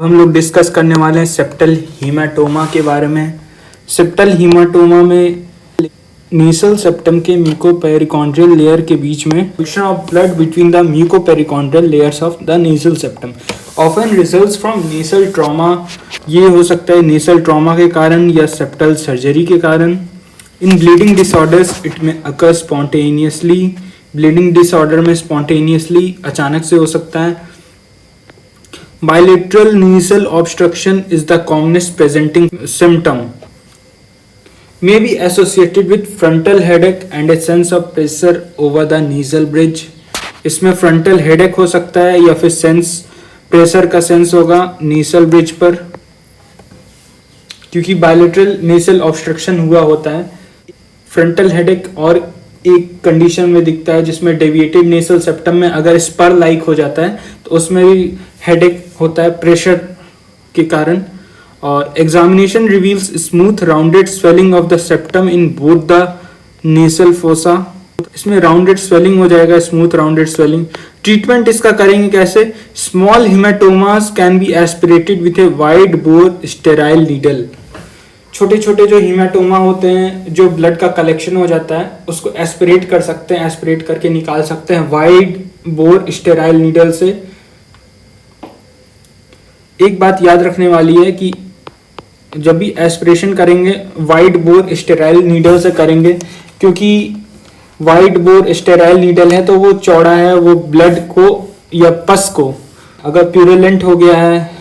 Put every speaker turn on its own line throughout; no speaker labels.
हम लोग डिस्कस करने वाले हैं सेप्टल हीमाटोमा के बारे में। सेप्टल हीमाटोमा में नीसल सेप्टम के म्यूकोपेरिकॉन्ड्रियल लेयर के बीच में friction of blood between the mucoperichondrial layers of the nasal septum often results from nasal trauma. ये हो सकता है नीसल ट्रॉमा के कारण या सेप्टल सर्जरी के कारण। इन ब्लीडिंग डिसऑर्डर्स इट में अकर स्पॉन्टेनियसली। ब्लीडिंग डिसऑर्डर में स्पॉन्टेनियसली अचानक से हो सकता है। Bilateral nasal obstruction is the commonest presenting symptom. May be associated with frontal headache and a sense of pressure over the nasal bridge. इसमें frontal headache हो सकता है या फिर pressure का sense होगा nasal bridge पर, क्योंकि bilateral nasal obstruction हुआ होता है। frontal headache और एक कंडीशन में दिखता है जिसमें डेविएटेड नेसल सेप्टम में अगर स्पर लाइक हो जाता है तो उसमें भी हेडेक होता है प्रेशर के कारण। और examination reveals smooth rounded swelling of the septum in both the nasal fossa. इसमें राउंडेड स्वेलिंग हो जाएगा, स्मूथ राउंडेड स्वेलिंग। ट्रीटमेंट इसका करेंगे कैसे? Small haematomas can be aspirated with a wide bore sterile needle. छोटे छोटे जो हीमाटोमा होते हैं, जो ब्लड का कलेक्शन हो जाता है, उसको एस्पिरेट कर सकते हैं, एस्पिरेट करके निकाल सकते हैं वाइड बोर स्टेराइल नीडल से। एक बात याद रखने वाली है कि जब भी एस्पिरेशन करेंगे वाइड बोर स्टेराइल नीडल से करेंगे, क्योंकि वाइड बोर स्टेराइल नीडल है तो वो चौड़ा है, वो ब्लड को या पस को, अगर प्यूरेलेंट हो गया है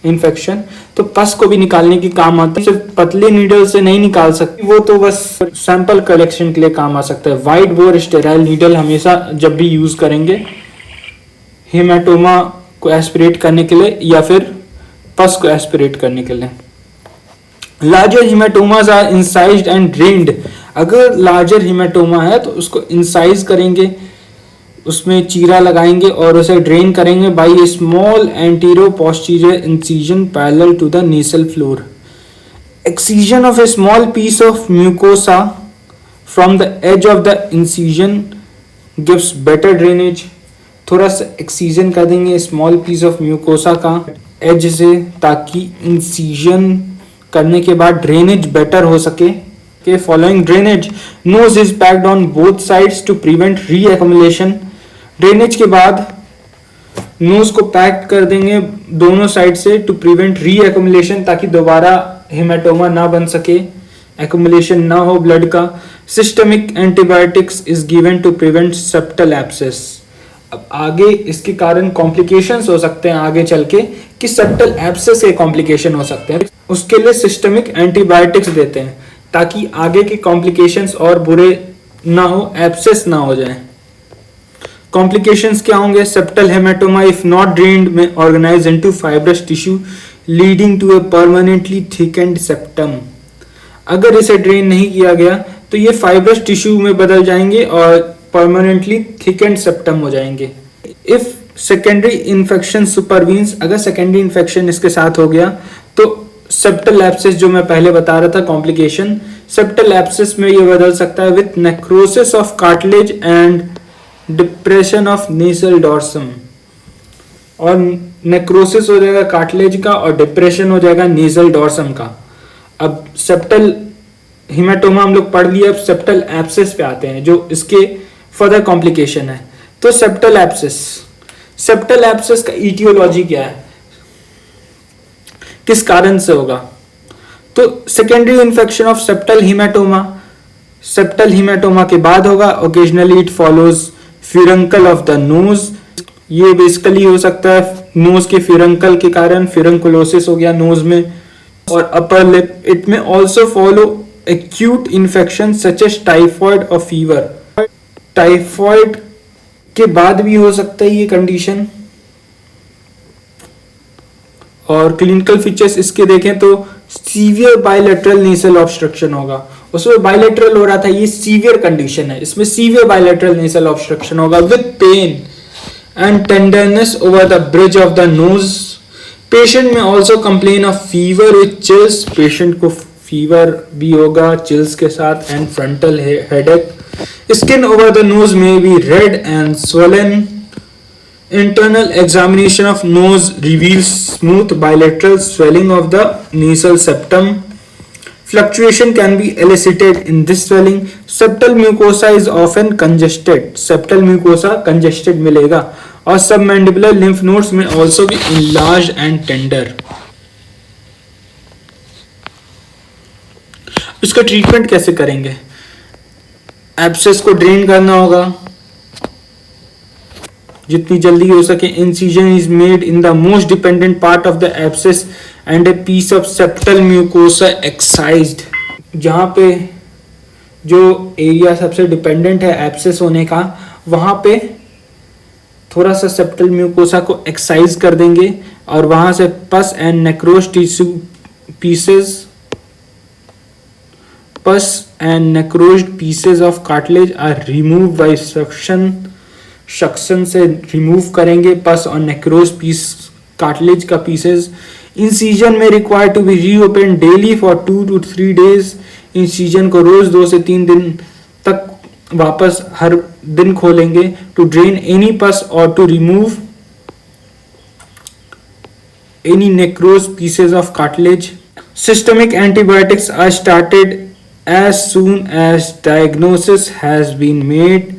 इन्फेक्शन तो पस को भी निकालने की काम आता है। सिर्फ पतले नीडल से नहीं निकाल सकते, वो तो बस सैंपल कलेक्शन के लिए काम आ सकता है। वाइड बोर स्टेराइल नीडल हमेशा जब भी यूज करेंगे हेमाटोमा को एस्पिरेट करने के लिए या फिर पस को एस्पिरेट करने के लिए। Larger haematomas are incised and drained. अगर लार्जर हेमाटोमा है तो उसको इंसाइज करेंगे, उसमें चीरा लगाएंगे और उसे ड्रेन करेंगे by a small antero posterior incision parallel to the nasal floor. Excision of a small piece of mucosa from the edge of the incision gives better drainage. थोड़ा सा एक्सीजन कर देंगे स्मॉल पीस ऑफ म्यूकोसा का edge से, ताकि incision करने के बाद ड्रेनेज बेटर हो सके। के following drainage, nose is packed on both sides to prevent reaccumulation. Drainage के बाद नोज को पैक कर देंगे दोनों साइड से टू प्रिवेंट री एक्युमुलेशन, ताकि दोबारा हेमाटोमा ना बन सके, एक्युमुलेशन ना हो ब्लड का। Systemic antibiotics is given to prevent septal abscess. अब आगे इसके कारण कॉम्प्लिकेशंस हो सकते हैं आगे चल के, कि सेप्टल एब्सेस के कॉम्प्लिकेशन हो सकते हैं। उसके लिए सिस्टमिक एंटीबायोटिक्स देते हैं ताकि आगे के कॉम्प्लिकेशंस और बुरे ना हो, एब्सेस ना हो जाए। कॉम्प्लिकेशंस क्या होंगे? Septal haematoma if not drained may organise into fibrous tissue leading to a permanently thickened septum. अगर इसे ड्रेन नहीं किया गया तो ये फाइब्रस टिश्यू में बदल जाएंगे और परमानेंटली थिकेंड सेप्टम हो जाएंगे। इफ सेकेंडरी इन्फेक्शन सुपरवीन्स, अगर सेकेंडरी इन्फेक्शन इसके साथ हो गया तो सेप्टल एब्सेस, जो मैं पहले बता रहा था कॉम्प्लिकेशन, सेप्टल एब्सेस में ये बदल सकता है with necrosis of cartilage and depression of nasal dorsum. और नेक्रोसिस हो जाएगा कार्टिलेज का और डिप्रेशन हो जाएगा नेसल डॉर्सम का। अब सेप्टल हेमाटोमा हम लोग पढ़ लिए, अब सेप्टल एब्सेस पे आते हैं जो इसके फर्दर कॉम्प्लिकेशन है। तो सेप्टल एब्सेस का इटियोलॉजी क्या है, किस कारण से होगा? तो secondary infection of septal haematoma के बाद होगा। Occasionally it follows furuncle of the nose. ये बेसिकली हो सकता है नोज के फ्यूरंकल के कारण, फ्यूरंकुलोसिस हो गया नोज में। और upper lip, it may also follow acute infection such as typhoid और फीवर। टाइफॉइड के बाद भी हो सकता है ये कंडीशन। और क्लिनिकल फीचर्स इसके देखें तो सीवियर बायलैटरल नेसल ऑब्स्ट्रक्शन होगा। उसमें बायलैटरल हो रहा था, ये सीवियर कंडीशन है, इसमें सीवियर बायलैटरल नेसल ऑब्स्ट्रक्शन होगा with pain and tenderness over the bridge of the nose. Patient may also complain of fever with chills. Patient को फीवर भी होगा चिल्स के साथ and frontal headache. Skin over the nose may be red and swollen Internal examination of nose reveals smooth bilateral swelling of the nasal septum. Fluctuation can be elicited in this swelling. Septal mucosa is often congested. Septal mucosa congested मिलेगा. और submandibular lymph nodes may also be enlarged and tender. इसका treatment कैसे करेंगे? Abscess को drain करना होगा जितनी जल्दी हो सके. Incision is made in the most dependent part of the abscess and a piece of septal mucosa excised. जहां पे जो एरिया सबसे डिपेंडेंट है एब्सेस होने का, वहां पे थोड़ा सा सेप्टल म्यूकोसा को एक्साइज कर देंगे और वहां से pus and necrose tissue pieces of cartilage are remove by suction से रिमूव करेंगे पस और नेक्रोज पीस कार्टिलेज का पीसेस. इंसिजन में require to be reopen daily for 2 to 3 days. इंसिजन को रोज 2 से 3 दिन तक वापस हर दिन खोलेंगे टू ड्रेन एनी पस और to remove any necrose pieces of cartilage. Systemic antibiotics are started as soon as diagnosis has been made.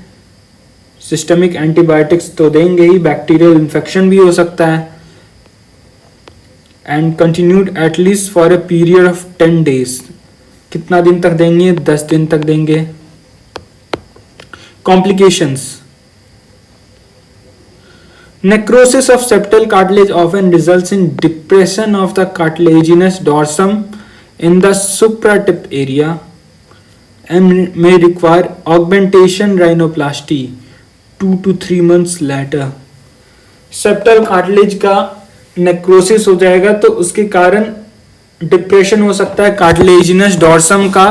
Systemic antibiotics तो देंगे ही, बैक्टीरियल इन्फेक्शन भी हो सकता है. And continued at least for a period of 10 days. कितना दिन तक देंगे? 10 दिन तक देंगे. Complications. Necrosis of septal cartilage often results in depression of the cartilaginous dorsum in the supratip area and may require augmentation rhinoplasty 2 to 3 months later. Septal cartilage का necrosis हो जाएगा तो उसके कारण डिप्रेशन हो सकता है कार्टिलेजिनस डॉर्सम का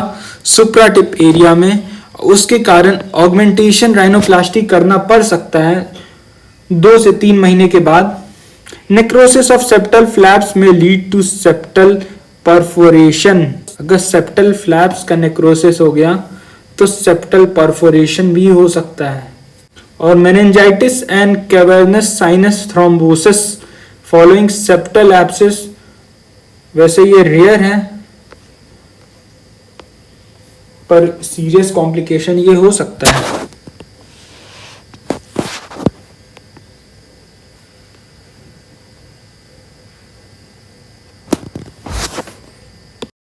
सुप्राटिप एरिया में. उसके कारण ऑगमेंटेशन राइनोप्लास्टी करना पड़ सकता है 2 से 3 महीने के बाद. नेक्रोसिस ऑफ सेप्टल फ्लैप्स में लीड टू सेप्टल परफोरेशन. अगर सेप्टल फ्लैप्स का नेक्रोसिस हो गया तो सेप्टल परफोरेशन भी हो सकता है. और meningitis and cavernous sinus thrombosis following septal abscess, वैसे ये रेयर है पर सीरियस कॉम्प्लिकेशन ये हो सकता है.